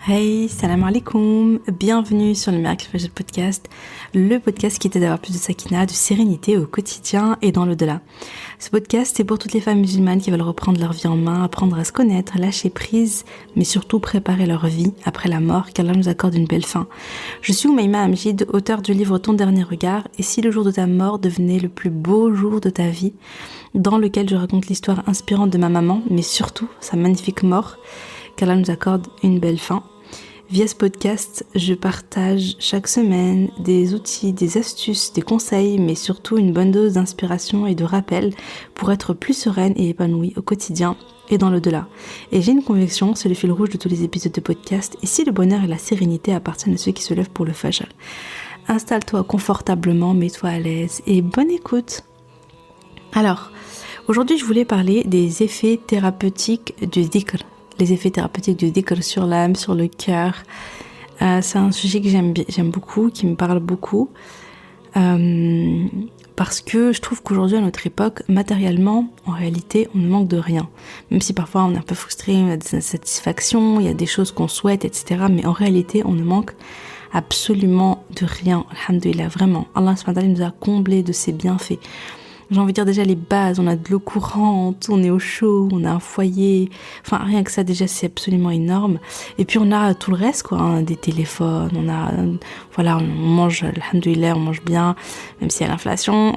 Hey, salam alaikum, bienvenue sur le Miracle Fajr Podcast, le podcast qui t'aide à avoir plus de sakina, de sérénité au quotidien et dans l'au-delà. Ce podcast, c'est pour toutes les femmes musulmanes qui veulent reprendre leur vie en main, apprendre à se connaître, lâcher prise, mais surtout préparer leur vie après la mort, qu'Allah nous accorde une belle fin. Je suis Oumaima Amjid, auteure du livre Ton dernier regard, et si le jour de ta mort devenait le plus beau jour de ta vie, dans lequel je raconte l'histoire inspirante de ma maman, mais surtout sa magnifique mort, qu'Allah nous accorde une belle fin. Via ce podcast, je partage chaque semaine des outils, des astuces, des conseils, mais surtout une bonne dose d'inspiration et de rappel pour être plus sereine et épanouie au quotidien et dans l'au-delà. Et j'ai une conviction, c'est le fil rouge de tous les épisodes de podcast, et si le bonheur et la sérénité appartiennent à ceux qui se lèvent pour le fajr. Installe-toi confortablement, mets-toi à l'aise et bonne écoute. Alors, aujourd'hui je voulais parler des effets thérapeutiques du dhikr. Les effets thérapeutiques du dhikr sur l'âme, sur le cœur. C'est un sujet que j'aime beaucoup, qui me parle beaucoup. Parce que je trouve qu'aujourd'hui, à notre époque, matériellement, en réalité, on ne manque de rien. Même si parfois on est un peu frustré, on a des insatisfactions, il y a des choses qu'on souhaite, etc. Mais en réalité, on ne manque absolument de rien. Alhamdoulilah, vraiment. Allah subhanahu wa ta'ala nous a comblés de ses bienfaits. J'ai envie de dire déjà les bases, on a de l'eau courante, on est au chaud, on a un foyer, enfin rien que ça déjà c'est absolument énorme. Et puis on a tout le reste quoi, hein, des téléphones, on mange, alhamdoulilah, on mange bien, même s'il y a l'inflation.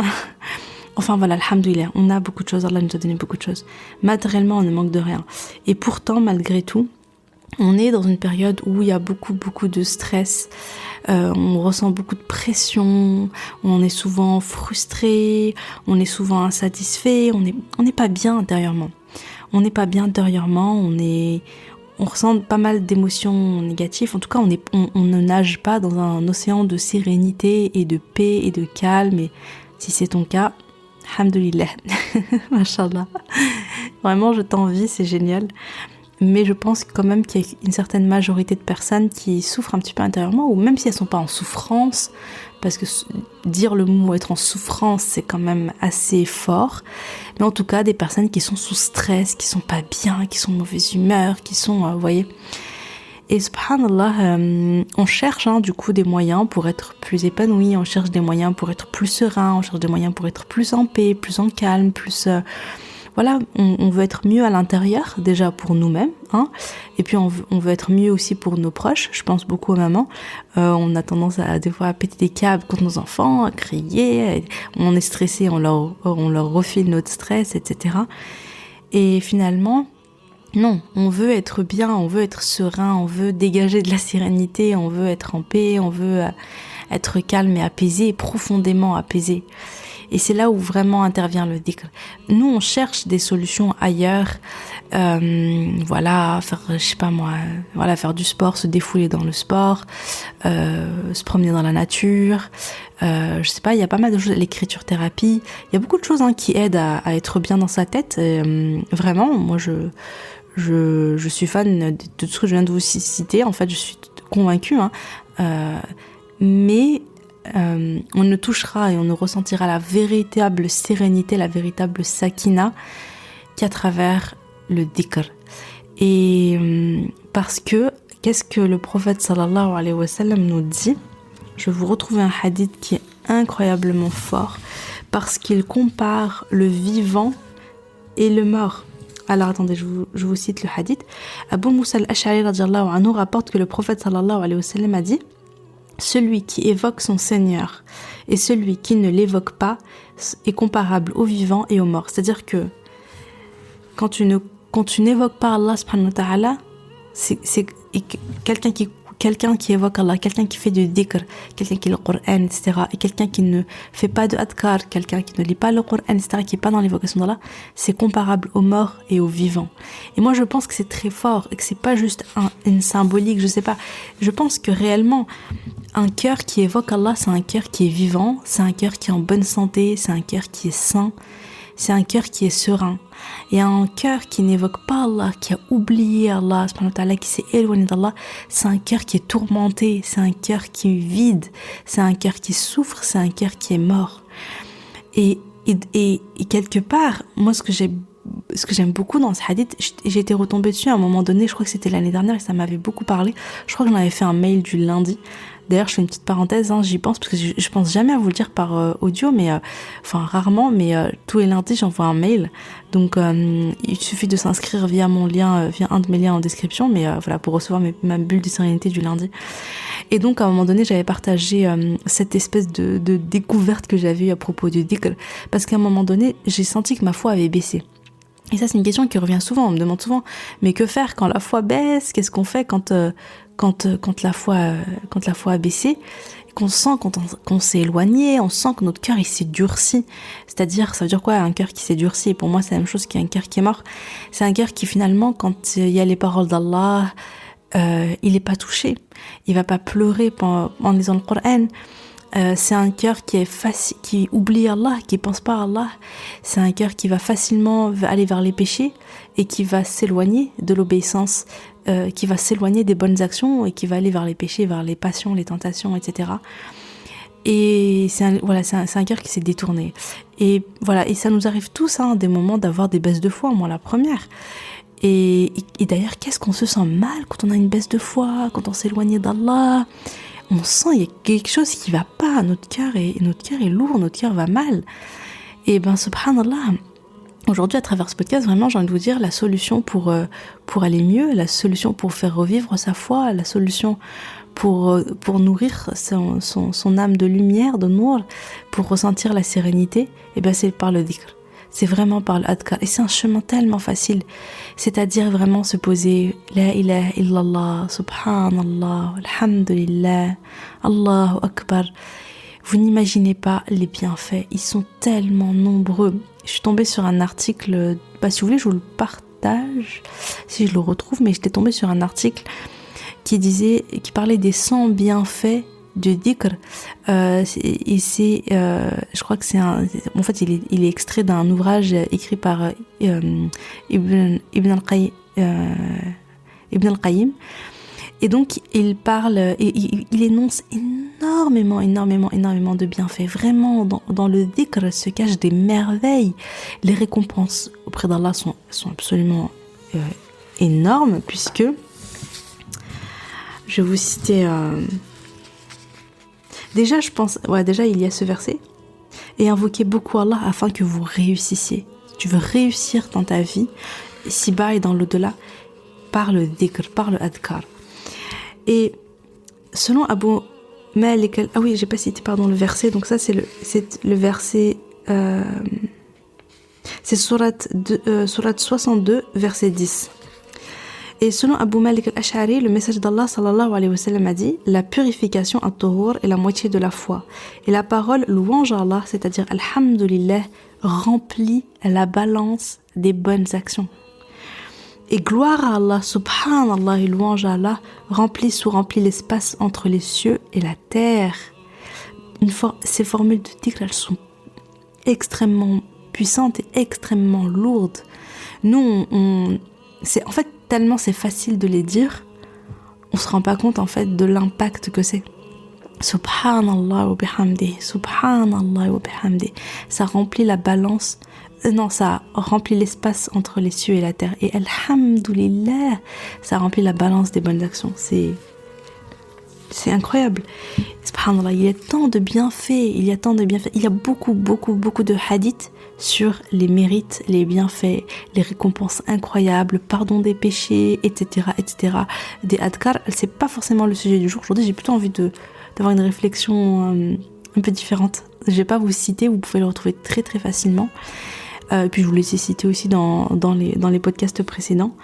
Enfin voilà, alhamdoulilah, on a beaucoup de choses, Allah nous a donné beaucoup de choses. Matériellement on ne manque de rien. Et pourtant malgré tout, on est dans une période où il y a beaucoup de stress, on ressent beaucoup de pression, on est souvent frustré, on est souvent insatisfait, on n'est pas bien intérieurement. On n'est pas bien intérieurement, on ressent pas mal d'émotions négatives. En tout cas, on ne nage pas dans un océan de sérénité et de paix et de calme. Et si c'est ton cas, alhamdoulilah, mashallah. Vraiment, je t'envie, c'est génial. Mais je pense quand même qu'il y a une certaine majorité de personnes qui souffrent un petit peu intérieurement, ou même si elles ne sont pas en souffrance, parce que dire le mot être en souffrance, c'est quand même assez fort, mais en tout cas des personnes qui sont sous stress, qui sont pas bien, qui sont de mauvaise humeur, qui sont, vous voyez. Et subhanallah, on cherche du coup des moyens pour être plus épanoui, on cherche des moyens pour être plus serein, on cherche des moyens pour être plus en paix, plus en calme, plus... Voilà, on veut être mieux à l'intérieur, déjà pour nous-mêmes, et puis on veut être mieux aussi pour nos proches. Je pense beaucoup aux mamans. On a tendance à des fois à péter des câbles contre nos enfants, à crier, on est stressé, on leur refile notre stress, etc. Et finalement, non, on veut être bien, on veut être serein, on veut dégager de la sérénité, on veut être en paix, on veut être calme et apaisé, profondément apaisé. Et c'est là où vraiment intervient le dhikr. Nous, on cherche des solutions ailleurs. Faire du sport, se défouler dans le sport, se promener dans la nature. Il y a pas mal de choses, l'écriture thérapie. Il y a beaucoup de choses qui aident à être bien dans sa tête. Vraiment, moi, je suis fan de tout ce que je viens de vous citer. En fait, je suis convaincue. Mais... on ne touchera et on ne ressentira la véritable sérénité, la véritable sakina qu'à travers le dhikr. Et parce que, qu'est-ce que le prophète sallallahu alayhi wa sallam nous dit ? Je vais vous retrouver un hadith qui est incroyablement fort parce qu'il compare le vivant et le mort. Alors attendez, je vous cite le hadith. Abu Musa al-Ash'ari radiyallahu anhu rapporte que le prophète sallallahu alayhi wa sallam a dit: celui qui évoque son Seigneur et celui qui ne l'évoque pas est comparable au vivant et au mort. C'est-à-dire que quand tu n'évoques pas Allah subhanahu wa ta'ala, c'est quelqu'un qui évoque Allah, quelqu'un qui fait du dhikr, quelqu'un qui lit le Coran, etc. Et quelqu'un qui ne fait pas de adkar, quelqu'un qui ne lit pas le Coran, etc., qui n'est pas dans l'évocation d'Allah, c'est comparable aux morts et aux vivants. Et moi, je pense que c'est très fort et que c'est pas juste une symbolique, je sais pas. Je pense que réellement, un cœur qui évoque Allah, c'est un cœur qui est vivant, c'est un cœur qui est en bonne santé, c'est un cœur qui est sain, c'est un cœur qui est serein. Et un cœur qui n'évoque pas Allah, qui a oublié Allah, subhanahu wa ta'ala, qui s'est éloigné d'Allah, c'est un cœur qui est tourmenté, c'est un cœur qui est vide, c'est un cœur qui souffre, c'est un cœur qui est mort. Et quelque part, moi ce que j'ai ce que j'aime beaucoup dans ce hadith, j'ai été retombée dessus à un moment donné, je crois que c'était l'année dernière et ça m'avait beaucoup parlé. Je crois que j'en avais fait un mail du lundi. D'ailleurs, je fais une petite parenthèse, j'y pense, parce que je pense jamais à vous le dire par audio, mais rarement, mais tous les lundis, j'envoie un mail. Donc, il suffit de s'inscrire via mon lien, via un de mes liens en description, mais voilà, pour recevoir ma bulle de sérénité du lundi. Et donc, à un moment donné, j'avais partagé cette espèce de découverte que j'avais eue à propos du dhikr, parce qu'à un moment donné, j'ai senti que ma foi avait baissé. Et ça, c'est une question qui revient souvent, on me demande souvent, mais que faire quand la foi baisse? Qu'est-ce qu'on fait quand la foi a baissé, qu'on sent qu'on s'est éloigné, on sent que notre cœur il s'est durci. C'est-à-dire, ça veut dire quoi un cœur qui s'est durci? Pour moi, c'est la même chose qu'un cœur qui est mort. C'est un cœur qui finalement, quand il y a les paroles d'Allah, il n'est pas touché. Il va pas pleurer en lisant le Coran. C'est un cœur qui oublie Allah, qui pense pas à Allah. C'est un cœur qui va facilement aller vers les péchés et qui va s'éloigner de l'obéissance, qui va s'éloigner des bonnes actions et qui va aller vers les péchés, vers les passions, les tentations, etc. Et c'est un cœur qui s'est détourné. Et voilà, et ça nous arrive tous, des moments d'avoir des baisses de foi, moi la première. Et d'ailleurs, qu'est-ce qu'on se sent mal quand on a une baisse de foi, quand on s'éloigne d'Allah? On sent il y a quelque chose qui va pas, notre cœur est lourd, notre cœur va mal. Et subhanallah, aujourd'hui à travers ce podcast, vraiment j'ai envie de vous dire la solution pour aller mieux, la solution pour faire revivre sa foi, la solution pour nourrir son âme de lumière, de nour, pour ressentir la sérénité, c'est par le dhikr. C'est vraiment par l'adhkar. Et c'est un chemin tellement facile. C'est-à-dire vraiment se poser La ilaha illallah, subhanallah, alhamdulillah, Allahu akbar. Vous n'imaginez pas les bienfaits. Ils sont tellement nombreux. Je suis tombée sur un article, si vous voulez, je vous le partage, si je le retrouve, mais j'étais tombée sur un article qui parlait des 100 bienfaits du dhikr, et c'est, je crois que en fait il est extrait d'un ouvrage écrit par Ibn al-Qayyim, et donc il parle et il énonce énormément de bienfaits. Vraiment dans le dhikr se cachent des merveilles. Les récompenses auprès d'Allah sont absolument énormes, puisque je vais vous citer déjà il y a ce verset, et invoquez beaucoup Allah afin que vous réussissiez. Tu veux réussir dans ta vie ici-bas et dans l'au-delà par le dhikr, par le adhkar. Et selon Abu Malik, j'ai pas cité le verset, donc ça c'est le verset, c'est sourate 62 verset 10. Et selon Abu Malik al-Ash'ari, le message d'Allah sallallahu alayhi wa sallam a dit: la purification at-tuhur est la moitié de la foi. Et la parole louange à Allah, c'est-à-dire alhamdulillah, remplit la balance des bonnes actions. Et gloire à Allah, subhanallah, et louange à Allah, remplit l'espace entre les cieux et la terre. Ces formules de dhikr, elles sont extrêmement puissantes et extrêmement lourdes. Nous, c'est en fait tellement c'est facile de les dire, on se rend pas compte en fait de l'impact que c'est. Subhanallah wa bihamdi, subhanallah wa bihamdi. Ça remplit la balance, ça remplit l'espace entre les cieux et la terre. Et alhamdulillah, ça remplit la balance des bonnes actions. C'est incroyable. Subhanallah, il y a tant de bienfaits, il y a beaucoup de hadiths sur les mérites, les bienfaits, les récompenses incroyables, pardon des péchés, etc. Des adhkar. C'est pas forcément le sujet du jour. Aujourd'hui, j'ai plutôt envie d'avoir une réflexion un peu différente. Je vais pas vous citer, vous pouvez le retrouver très très facilement. Puis je vous les ai cités aussi dans les podcasts précédents.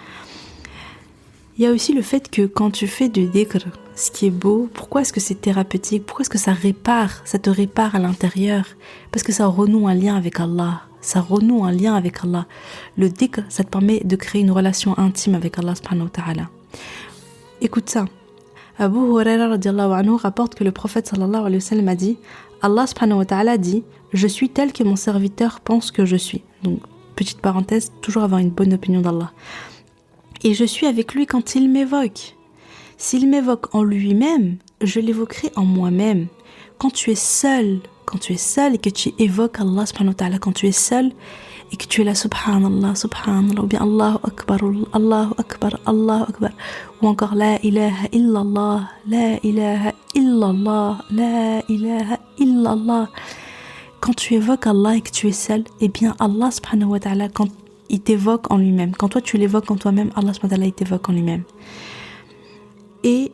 Il y a aussi le fait que quand tu fais du dhikr, ce qui est beau, pourquoi est-ce que c'est thérapeutique? Pourquoi est-ce que ça te répare à l'intérieur? Parce que ça renoue un lien avec Allah. Le dhikr, ça te permet de créer une relation intime avec Allah subhanahu wa ta'ala. Écoute ça. Abu Huraira radiallahu anhu rapporte que le prophète sallallahu alayhi wa sallam a dit: Allah subhanahu wa ta'ala dit: je suis tel que mon serviteur pense que je suis. Donc, petite parenthèse, toujours avoir une bonne opinion d'Allah. Et je suis avec lui quand il m'évoque. S'il m'évoque en lui-même, je l'évoquerai en moi-même. Quand tu es seul et que tu évoques Allah subhanahu wa ta'ala, quand tu es seul et que tu es là subhanallah, subhanallah, ou bien Allahu Akbar, Allahu Akbar, Allahu Akbar, ou encore la ilaha illallah, la ilaha illallah, la ilaha illallah. Quand tu évoques Allah et que tu es seul, eh bien Allah subhanahu wa ta'ala, quand il t'évoque en lui-même, quand toi tu l'évoques en toi-même, Allah subhanahu wa ta'ala il t'évoque en lui-même. Et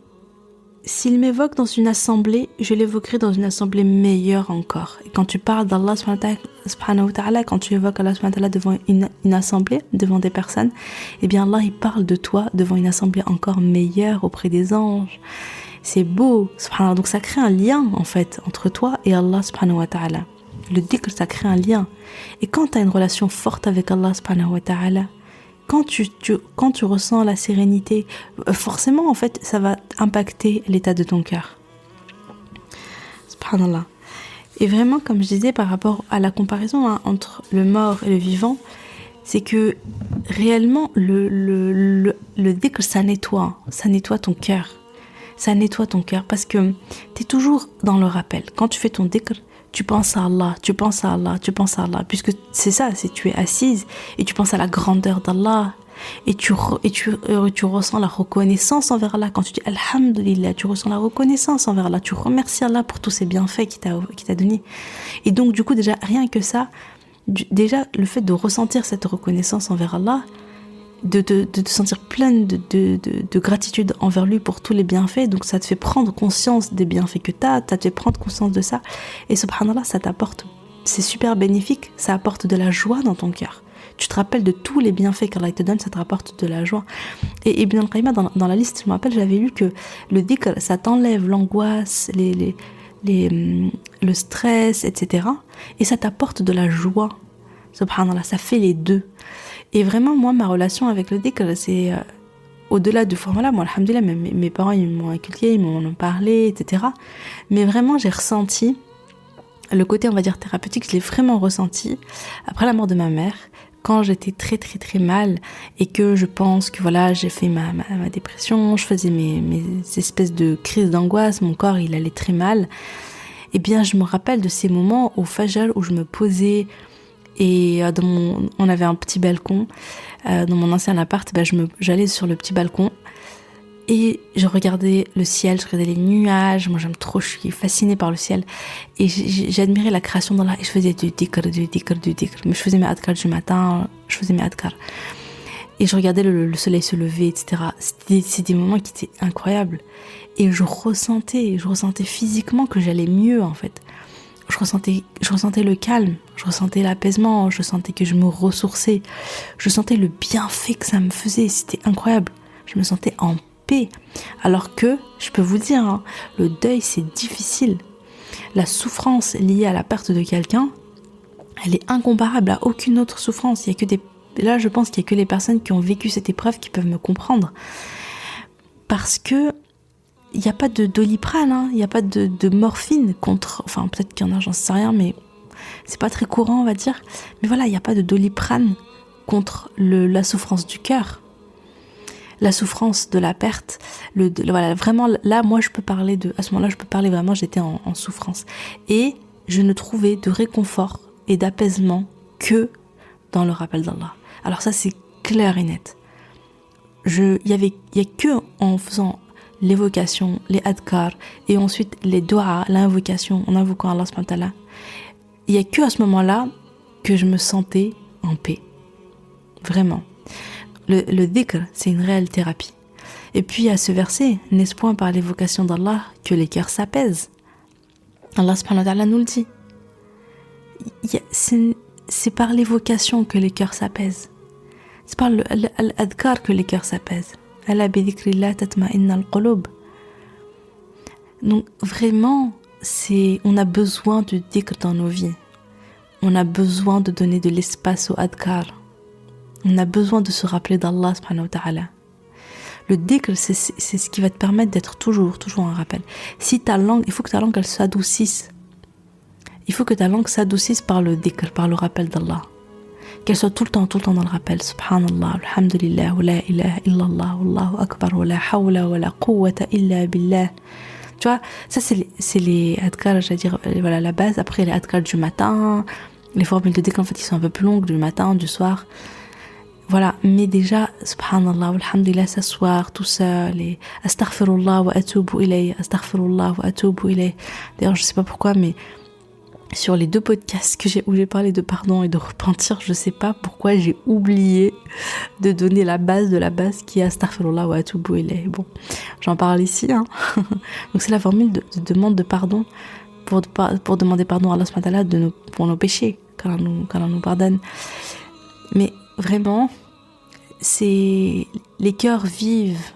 s'il m'évoque dans une assemblée, je l'évoquerai dans une assemblée meilleure encore. Et quand tu parles d'Allah subhanahu wa ta'ala, quand tu évoques Allah subhanahu wa ta'ala devant une assemblée, devant des personnes, eh bien Allah il parle de toi devant une assemblée encore meilleure auprès des anges. C'est beau, subhanallah. Donc ça crée un lien en fait entre toi et Allah subhanahu wa ta'ala. Le dhikr, ça crée un lien. Et quand tu as une relation forte avec Allah subhanahu wa ta'ala, quand tu ressens la sérénité, forcément, en fait, ça va impacter l'état de ton cœur. Subhanallah. Et vraiment, comme je disais, par rapport à la comparaison entre le mort et le vivant, c'est que réellement, le dhikr, ça nettoie ton cœur. Ça nettoie ton cœur parce que tu es toujours dans le rappel. Quand tu fais ton dhikr, tu penses à Allah, tu penses à Allah, tu penses à Allah, puisque c'est ça, c'est tu es assise et tu penses à la grandeur d'Allah et tu ressens la reconnaissance envers Allah. Quand tu dis Alhamdulillah, tu ressens la reconnaissance envers Allah, tu remercies Allah pour tous ses bienfaits qu'il t'a donné. Et donc du coup déjà rien que ça, déjà le fait de ressentir cette reconnaissance envers Allah, de te sentir pleine de gratitude envers lui pour tous les bienfaits, donc ça te fait prendre conscience des bienfaits que ça te fait prendre conscience de ça, et subhanallah, ça t'apporte, c'est super bénéfique, ça apporte de la joie dans ton cœur. Tu te rappelles de tous les bienfaits qu'Allah te donne, ça te rapporte de la joie. Et Ibn al-Qayyim, dans la liste, je me rappelle, j'avais lu que le dhikr, ça t'enlève l'angoisse, le stress, etc. Et ça t'apporte de la joie. Subhanallah, ça fait les deux. Et vraiment, moi, ma relation avec le dhikr, c'est au-delà du format là. Moi, alhamdoulilah, mes parents, ils m'ont inculqué, ils m'ont parlé, etc. Mais vraiment, j'ai ressenti le côté, on va dire, thérapeutique, je l'ai vraiment ressenti après la mort de ma mère, quand j'étais très, très, très mal et que je pense que voilà, j'ai fait ma dépression, je faisais mes espèces de crises d'angoisse, mon corps, il allait très mal. Eh bien, je me rappelle de ces moments au Fajr où je me posais. Et on avait un petit balcon dans mon ancien appart, j'allais sur le petit balcon et je regardais le ciel, je regardais les nuages. Moi j'aime trop, je suis fascinée par le ciel et j'admirais la création d'Allah et je faisais du dhikr. Mais je faisais mes adkar du matin, et je regardais le soleil se lever, etc. C'était des moments qui étaient incroyables et je ressentais physiquement que j'allais mieux en fait. Je ressentais le calme, je ressentais l'apaisement, je sentais que je me ressourçais, je sentais le bienfait que ça me faisait, c'était incroyable. Je me sentais en paix. Alors que, je peux vous dire, le deuil c'est difficile. La souffrance liée à la perte de quelqu'un, elle est incomparable à aucune autre souffrance. Là, je pense qu'il n'y a que les personnes qui ont vécu cette épreuve qui peuvent me comprendre. Parce que il n'y a pas de Doliprane, il n'y a pas de morphine contre... Enfin, peut-être qu'il y en a, j'en sais rien, mais c'est pas très courant, on va dire. Mais voilà, il n'y a pas de Doliprane contre la souffrance du cœur. La souffrance de la perte. Voilà, vraiment, là, moi, à ce moment-là, je peux parler vraiment, j'étais en souffrance. Et je ne trouvais de réconfort et d'apaisement que dans le rappel d'Allah. Alors ça, c'est clair et net. Il y a que en faisant l'évocation, les adkar, et ensuite les doigts, l'invocation, en invoquant Allah subhanahu wa ta'ala. Il n'y a que à ce moment-là que je me sentais en paix. Vraiment. Le dhikr, c'est une réelle thérapie. Et puis à ce verset, n'est-ce point par l'évocation d'Allah que les cœurs s'apaisent? Allah subhanahu wa ta'ala nous le dit. C'est par l'évocation que les cœurs s'apaisent. C'est par l'adkar que les cœurs s'apaisent. Ala bi dhikrillah tatma'innal qulub. Donc vraiment, on a besoin du dhikr dans nos vies. On a besoin de donner de l'espace au adkar. On a besoin de se rappeler d'Allah subhanahu wa ta'ala. Le dhikr, c'est ce qui va te permettre d'être toujours en rappel. Si il faut que ta langue elle s'adoucisse. Il faut que ta langue s'adoucisse par le dhikr, par le rappel d'Allah. Qu'elle soit tout le temps dans le rappel. Subhanallah, alhamdulillah, wa la ilaha illallah, wallahu akbar, wa la hawla wa la quwwata illa billah. Tu vois, ça c'est les adkar, j'allais dire, voilà la base. Après les adkar du matin, Les formules de déclenchement, en fait, ils sont un peu plus longues, du matin, du soir. Voilà, mais déjà, subhanallah, alhamdulillah, s'asseoir tout seul et astaghfirullah wa atubu ilayh, astaghfirullah wa atubu ilayh. D'ailleurs, je sais pas pourquoi, mais sur les 2 podcasts où j'ai parlé de pardon et de repentir, je sais pas pourquoi j'ai oublié de donner la base de la base qui est astaghfirullah wa atubu ilayh. Bon, j'en parle ici, hein. Donc c'est la formule de demande de pardon pour demander pardon à Allah subhanahu wa ta'ala pour nos péchés, quand on nous pardonne. Mais vraiment, c'est les cœurs vivent,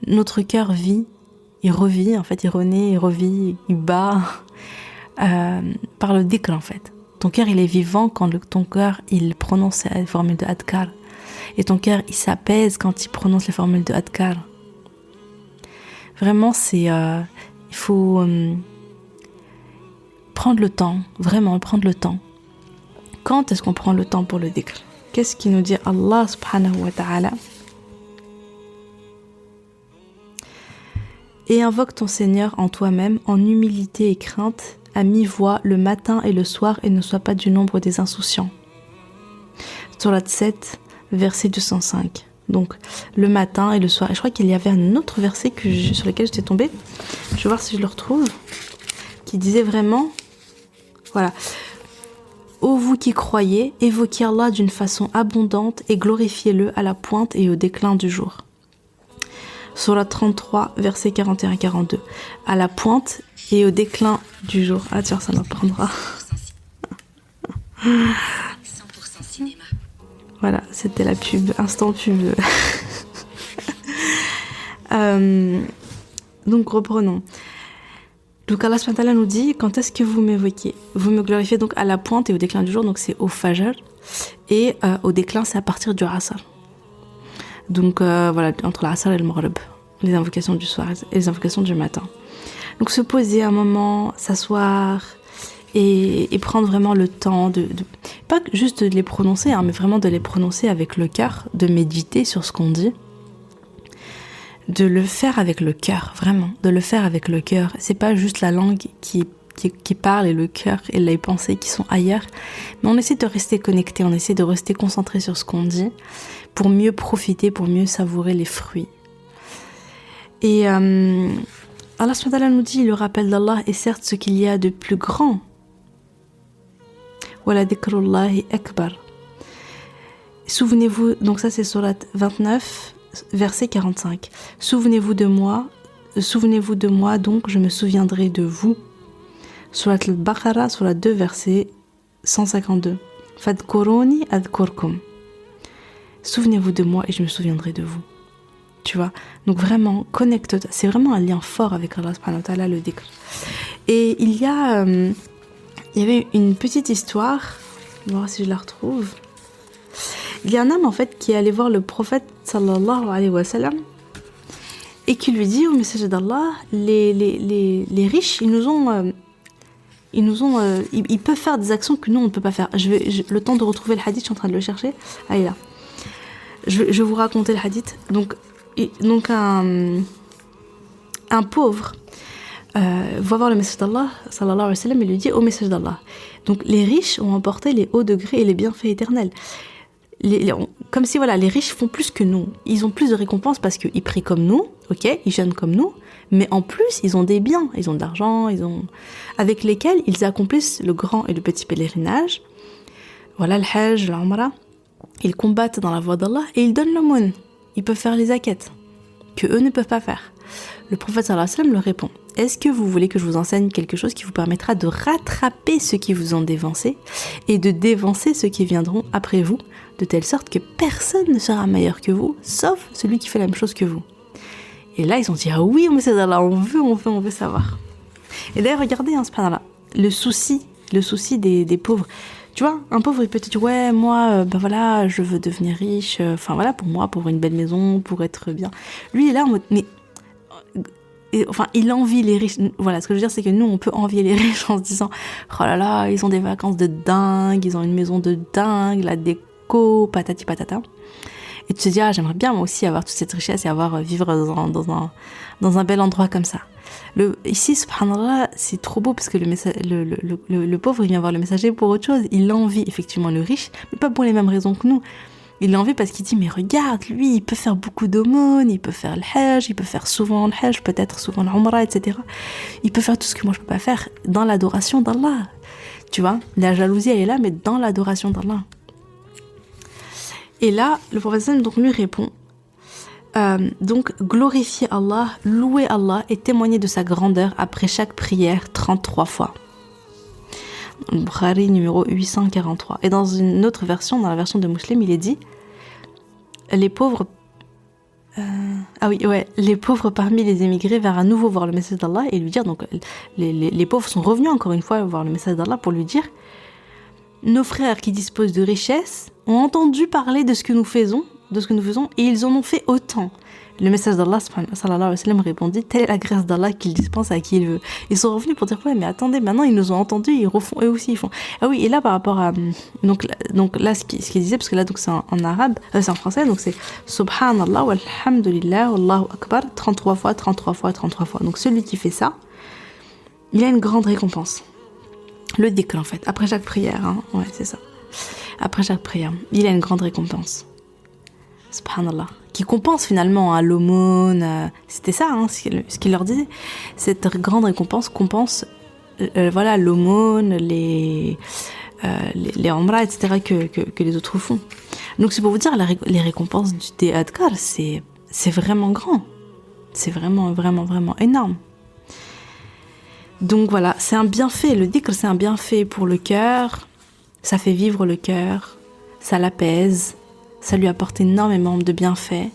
notre cœur vit, il revit, en fait, il renaît, il revit, il bat par le dhikr, en fait. Ton cœur, il est vivant quand ton cœur, il prononce les formules de adkar. Et ton cœur, il s'apaise quand il prononce les formules de adkar. Vraiment, il faut prendre le temps, vraiment prendre le temps. Quand est-ce qu'on prend le temps pour le dhikr? Qu'est-ce qui nous dit Allah subhanahu wa ta'ala? Et invoque ton Seigneur en toi-même, en humilité et crainte, à mi-voix, le matin et le soir, et ne sois pas du nombre des insouciants. Surat 7, verset 205. Donc, le matin et le soir. Et je crois qu'il y avait un autre verset sur lequel j'étais tombée. Je vais voir si je le retrouve. Qui disait vraiment, voilà. Ô vous qui croyez, évoquez Allah d'une façon abondante et glorifiez-le à la pointe et au déclin du jour. Surat 33, versets 41 et 42. À la pointe et au déclin du jour. Ah tiens, ça m'apprendra. 100% cinéma. Voilà, c'était la pub, instant pub. Donc reprenons. Donc Allah subhanahu wa ta'ala nous dit, quand est-ce que vous m'évoquez? Vous me glorifiez donc à la pointe et au déclin du jour, donc c'est au fajr, et au déclin c'est à partir du asr. Donc voilà, entre l'asr et le maghrib, les invocations du soir et les invocations du matin. Donc se poser un moment, s'asseoir et prendre vraiment le temps pas juste de les prononcer, hein, mais vraiment de les prononcer avec le cœur, de méditer sur ce qu'on dit. De le faire avec le cœur, vraiment, de le faire avec le cœur. C'est pas juste la langue qui parle et le cœur et les pensées qui sont ailleurs, mais on essaie de rester connecté, on essaie de rester concentré sur ce qu'on dit pour mieux profiter, pour mieux savourer les fruits. Et Allah subhanahu wa ta'ala nous dit, le rappel d'Allah est certes ce qu'il y a de plus grand. Wala dhikrullahi akbar. Souvenez-vous, donc ça c'est surat 29, verset 45. Souvenez-vous de moi, donc je me souviendrai de vous. Surat al-Baqarah, surat 2, verset 152. Fadkuruni adkurkum. Souvenez-vous de moi et je me souviendrai de vous. Tu vois, donc vraiment, connecte-toi. C'est vraiment un lien fort avec Allah subhanahu wa ta'ala, le dhikr. Et il y avait une petite histoire, on va voir si je la retrouve. Il y a un homme en fait qui est allé voir le prophète sallallahu alayhi wa sallam et qui lui dit, au messager d'Allah, les riches, ils peuvent faire des actions que nous on ne peut pas faire. Le temps de retrouver le hadith, je suis en train de le chercher. Ah, il est là. Je vais vous raconter le hadith. Donc un pauvre va voir le messager d'Allah sallallahu alayhi wa sallam et lui dit, au messager d'Allah, donc les riches ont emporté les hauts degrés et les bienfaits éternels. Comme si voilà, les riches font plus que nous. Ils ont plus de récompenses parce qu'ils prient comme nous, ok, ils jeûnent comme nous, mais en plus ils ont des biens, ils ont de l'argent, avec lesquels ils accomplissent le grand et le petit pèlerinage. Voilà le hajj, l'umrah. Ils combattent dans la voie d'Allah et ils donnent l'aumône. Ils peuvent faire les zakat que eux ne peuvent pas faire. Le prophète sallallahu alayhi wa sallam leur répond, est-ce que vous voulez que je vous enseigne quelque chose qui vous permettra de rattraper ceux qui vous ont dévancé et de dévancer ceux qui viendront après vous, de telle sorte que personne ne sera meilleur que vous, sauf celui qui fait la même chose que vous. Et là, ils ont dit, ah oui, mais c'est là, on veut savoir. Et d'ailleurs, regardez, subhanallah, le souci des pauvres. Tu vois, un pauvre, il peut te dire, ouais, moi, voilà, je veux devenir riche, voilà, pour moi, pour une belle maison, pour être bien. Lui, il est là en mode, mais... il envie les riches. Voilà, ce que je veux dire, c'est que nous, on peut envier les riches en se disant, oh là là, ils ont des vacances de dingue, ils ont une maison de dingue, la déco, patati patata. Et tu te dis, ah, j'aimerais bien moi aussi avoir toute cette richesse et vivre dans un bel endroit comme ça. Ici, subhanallah, c'est trop beau parce que le pauvre, il vient voir le messager pour autre chose. Il envie effectivement le riche, mais pas pour les mêmes raisons que nous. Il l'envie parce qu'il dit, mais regarde, lui, il peut faire beaucoup d'aumônes, il peut faire le hajj, il peut faire souvent le hajj, peut-être souvent l'umrah, etc. Il peut faire tout ce que moi je peux pas faire dans l'adoration d'Allah. Tu vois, la jalousie, elle est là, mais dans l'adoration d'Allah. Et là, le prophète donc lui répond, donc glorifier Allah, louer Allah et témoigner de sa grandeur après chaque prière 33 fois. Bukhari numéro 843. Et dans une autre version, dans la version de Muslim, il est dit les pauvres les pauvres parmi les émigrés vers à nouveau voir le message d'Allah et lui dire, donc les pauvres sont revenus encore une fois voir le message d'Allah pour lui dire, nos frères qui disposent de richesses ont entendu parler de ce que nous faisons et ils en ont fait autant. Le message d'Allah sallallahu alayhi wa sallam répondit, telle est la grâce d'Allah qu'il dispense à qui il veut. Ils sont revenus pour dire, ouais mais attendez, maintenant ils nous ont entendus, ils refont, eux aussi ils font. Ah oui, et là par rapport à donc là ce qu'il disait, parce que là donc c'est en arabe, c'est en français, donc c'est subhanallah walhamdulillah wallahu akbar 33 fois. Donc celui qui fait ça, il a une grande récompense. Le dhikr en fait, après chaque prière, hein. Ouais, c'est ça. Après chaque prière, il a une grande récompense. Subhanallah, qui compense finalement à l'aumône, c'était ça, hein, ce qu'il leur disait. Cette grande récompense compense, voilà, l'aumône, les umrah, etc. que les autres font. Donc c'est pour vous dire, les récompenses des adkar, c'est vraiment grand, c'est vraiment énorme. Donc voilà, c'est un bienfait. Le dhikr, c'est un bienfait pour le cœur. Ça fait vivre le cœur, ça l'apaise. Ça lui apporte énormément de bienfaits.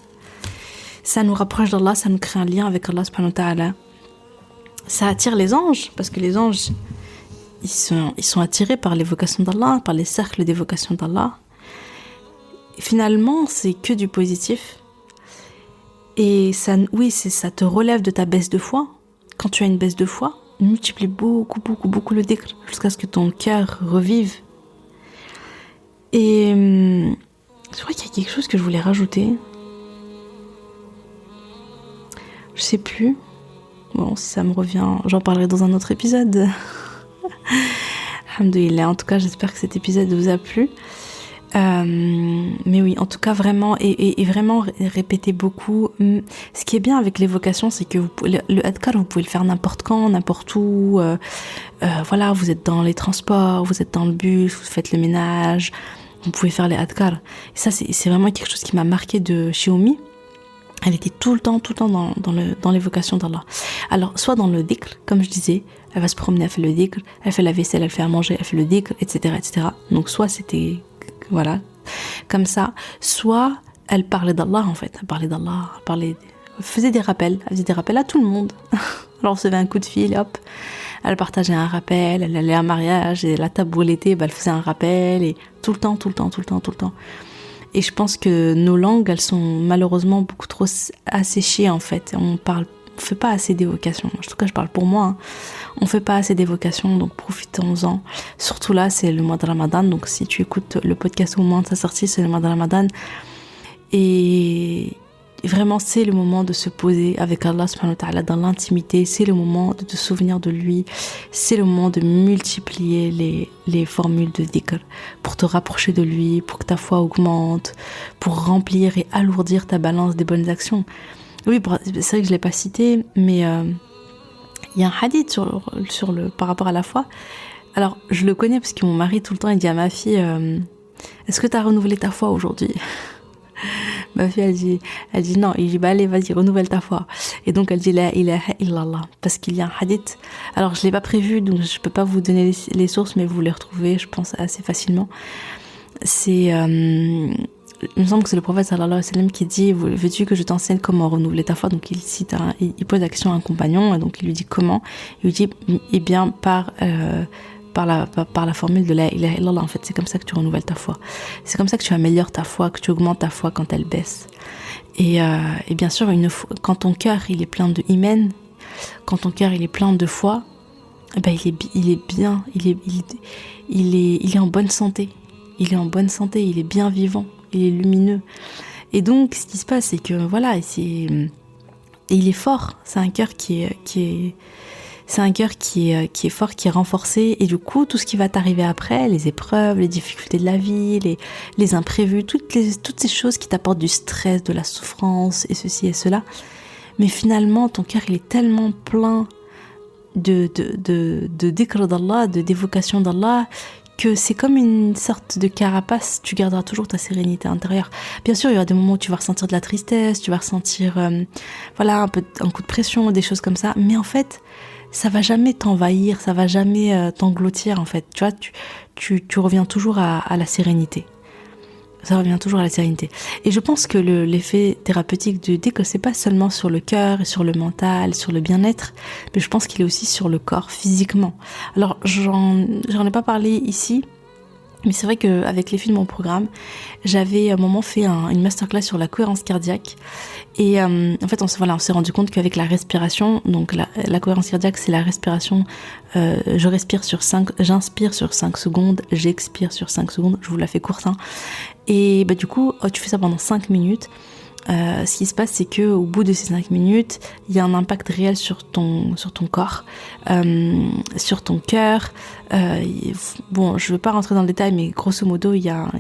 Ça nous rapproche d'Allah, ça nous crée un lien avec Allah subhanahu wa ta'ala. Ça attire les anges, parce que les anges, ils sont attirés par l'évocation d'Allah, par les cercles d'évocation d'Allah. Et finalement, c'est que du positif. Et ça te relève de ta baisse de foi. Quand tu as une baisse de foi, multiplie beaucoup le dhikr, jusqu'à ce que ton cœur revive. Et je crois qu'il y a quelque chose que je voulais rajouter. Je sais plus. Bon, si ça me revient, j'en parlerai dans un autre épisode. Alhamdoulilah. En tout cas, j'espère que cet épisode vous a plu. Mais oui, en tout cas, vraiment, et vraiment répétez beaucoup. Ce qui est bien avec l'évocation, c'est que le adkar, vous pouvez le faire n'importe quand, n'importe où. Voilà, vous êtes dans les transports, vous êtes dans le bus, vous faites le ménage. Vous pouvez faire les adkar. Et ça, c'est vraiment quelque chose qui m'a marqué de Xiaomi. Elle était tout le temps dans l'évocation d'Allah. Alors, soit dans le dhikr, comme je disais, elle va se promener, elle fait le dhikr, elle fait la vaisselle, elle fait à manger, elle fait le dhikr, etc., etc. Donc, soit c'était, voilà, comme ça. Soit elle parlait d'Allah, en fait. Elle parlait d'Allah, elle faisait des rappels à tout le monde. Alors, on recevait un coup de fil, hop. Elle partageait un rappel, elle allait à un mariage, et la table où elle était, elle faisait un rappel, et tout le temps. Et je pense que nos langues, elles sont malheureusement beaucoup trop asséchées, en fait. On fait pas assez d'évocation. En tout cas, je parle pour moi, hein. On fait pas assez d'évocation, donc profitons-en. Surtout là, c'est le mois de Ramadan, donc si tu écoutes le podcast au moment de sa sortie, c'est le mois de Ramadan. Et vraiment, c'est le moment de se poser avec Allah subhanahu wa ta'ala dans l'intimité. C'est le moment de te souvenir de lui. C'est le moment de multiplier les formules de dhikr pour te rapprocher de lui, pour que ta foi augmente, pour remplir et alourdir ta balance des bonnes actions. Oui, c'est vrai que je l'ai pas cité, mais il y a un hadith par rapport à la foi. Alors, je le connais parce que mon mari, tout le temps, il dit à ma fille, est-ce que tu as renouvelé ta foi aujourd'hui ? Ma fille, elle dit non. Il dit, allez, vas-y, renouvelle ta foi. Et donc, elle dit, la ilaha illallah. Parce qu'il y a un hadith. Alors, je l'ai pas prévu, donc je peux pas vous donner les sources, mais vous les retrouvez, je pense, assez facilement. Il me semble que c'est le prophète sallallahu alayhi wa sallam qui dit, veux-tu que je t'enseigne comment renouveler ta foi? Donc, il pose la question à un compagnon, et donc il lui dit comment? Il lui dit, eh bien, par la formule de la ilaha illallah, en fait, c'est comme ça que tu renouvelles ta foi. C'est comme ça que tu améliores ta foi, que tu augmentes ta foi quand elle baisse. Et bien sûr, quand ton cœur il est plein de iman, quand ton cœur il est plein de foi, ben il est bien, il est en bonne santé. Il est en bonne santé, il est bien vivant, il est lumineux. Et donc, ce qui se passe, c'est que voilà, et il est fort. C'est un cœur c'est un cœur qui est fort, qui est renforcé. Et du coup, tout ce qui va t'arriver après, les épreuves, les difficultés de la vie, les imprévus, toutes ces choses qui t'apportent du stress, de la souffrance, et ceci et cela. Mais finalement, ton cœur, il est tellement plein de dhikr d'Allah, d'évocation d'Allah, que c'est comme une sorte de carapace, tu garderas toujours ta sérénité intérieure. Bien sûr, il y aura des moments où tu vas ressentir de la tristesse, tu vas ressentir un coup de pression, des choses comme ça, mais en fait, ça va jamais t'envahir, ça va jamais t'engloutir en fait. Tu vois, tu reviens toujours à la sérénité. Ça revient toujours à la sérénité. Et je pense que l'effet thérapeutique du dhikr, c'est pas seulement sur le cœur, et sur le mental, sur le bien-être, mais je pense qu'il est aussi sur le corps, physiquement. Alors, j'en ai pas parlé ici, mais c'est vrai qu'avec les filles de mon programme, j'avais à un moment fait une masterclass sur la cohérence cardiaque. Et en fait, on s'est rendu compte qu'avec la respiration, donc la cohérence cardiaque, c'est la respiration. J'inspire sur 5 secondes, j'expire sur 5 secondes. Je vous la fais courte, hein. Et du coup, tu fais ça pendant 5 minutes. Ce qui se passe, c'est que au bout de ces 5 minutes, il y a un impact réel sur ton corps, sur ton cœur. Bon, je ne veux pas rentrer dans le détail, mais grosso modo, il y a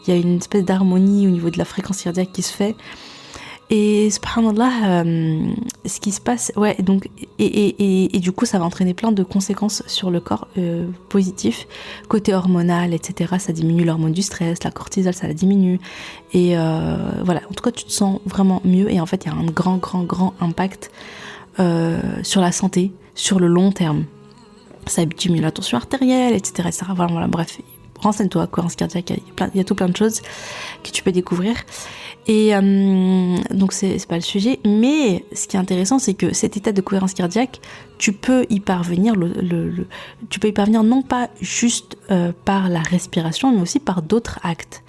une espèce d'harmonie au niveau de la fréquence cardiaque qui se fait. Et subhanallah, ce qui se passe, ouais, donc, et du coup, ça va entraîner plein de conséquences sur le corps positifs, côté hormonal, etc. Ça diminue l'hormone du stress, la cortisol, ça la diminue. Et voilà, en tout cas, tu te sens vraiment mieux. Et en fait, il y a un grand impact sur la santé, sur le long terme. Ça diminue la tension artérielle, etc. Voilà, bref, renseigne-toi, cohérence cardiaque, il y a tout plein de choses que tu peux découvrir. Et donc c'est pas le sujet, mais ce qui est intéressant, c'est que cet état de cohérence cardiaque, tu peux y parvenir, tu peux y parvenir non pas juste par la respiration, mais aussi par d'autres actes.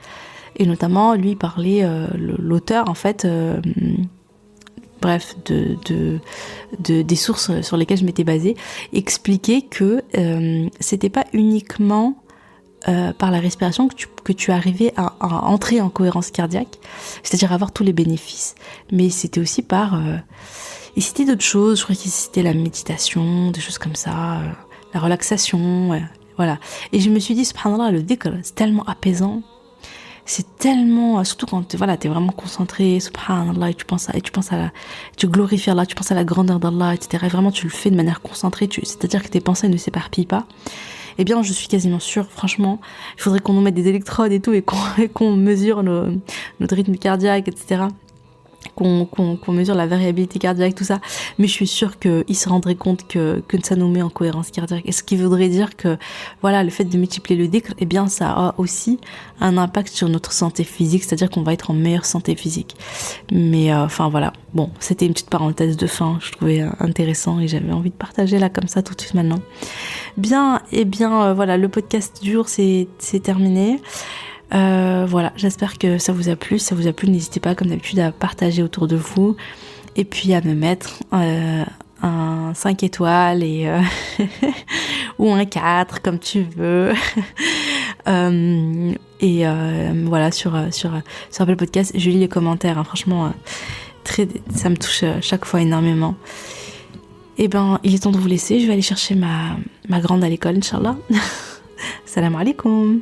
Et notamment, lui parlait, l'auteur en fait, bref, des sources sur lesquelles je m'étais basée, expliquait que c'était pas uniquement par la respiration que tu arrivais à entrer en cohérence cardiaque, c'est-à-dire avoir tous les bénéfices. Mais c'était aussi par... et c'était d'autres choses, je crois que c'était la méditation, des choses comme ça, la relaxation, voilà. Et je me suis dit, subhanallah, le dhikr, c'est tellement apaisant, c'est tellement... Surtout quand t'es vraiment concentré, subhanallah, et tu glorifies Allah, tu penses à la grandeur d'Allah, etc. Et vraiment, tu le fais de manière concentrée, c'est-à-dire que tes pensées ne s'éparpillent pas. Eh bien, je suis quasiment sûre, franchement, il faudrait qu'on nous mette des électrodes et tout, et qu'on mesure notre rythme cardiaque, etc. Qu'on mesure la variabilité cardiaque, tout ça. Mais je suis sûre qu'ils se rendraient compte que ça nous met en cohérence cardiaque. Et ce qui voudrait dire que, voilà, le fait de multiplier le dhikr, eh bien, ça a aussi un impact sur notre santé physique, c'est-à-dire qu'on va être en meilleure santé physique. Mais, enfin, voilà. Bon, c'était une petite parenthèse de fin, je trouvais intéressant et j'avais envie de partager là, comme ça, tout de suite maintenant. Bien, eh bien, voilà, le podcast du jour, c'est terminé. Voilà, j'espère que ça vous a plu. Si ça vous a plu, n'hésitez pas, comme d'habitude, à partager autour de vous et puis à me mettre un 5 étoiles et ou un 4, comme tu veux. Voilà, sur Apple Podcast, je lis les commentaires, hein, franchement, ça me touche chaque fois énormément. Et ben, il est temps de vous laisser. Je vais aller chercher ma grande à l'école, Inch'Allah. Salam alaikum.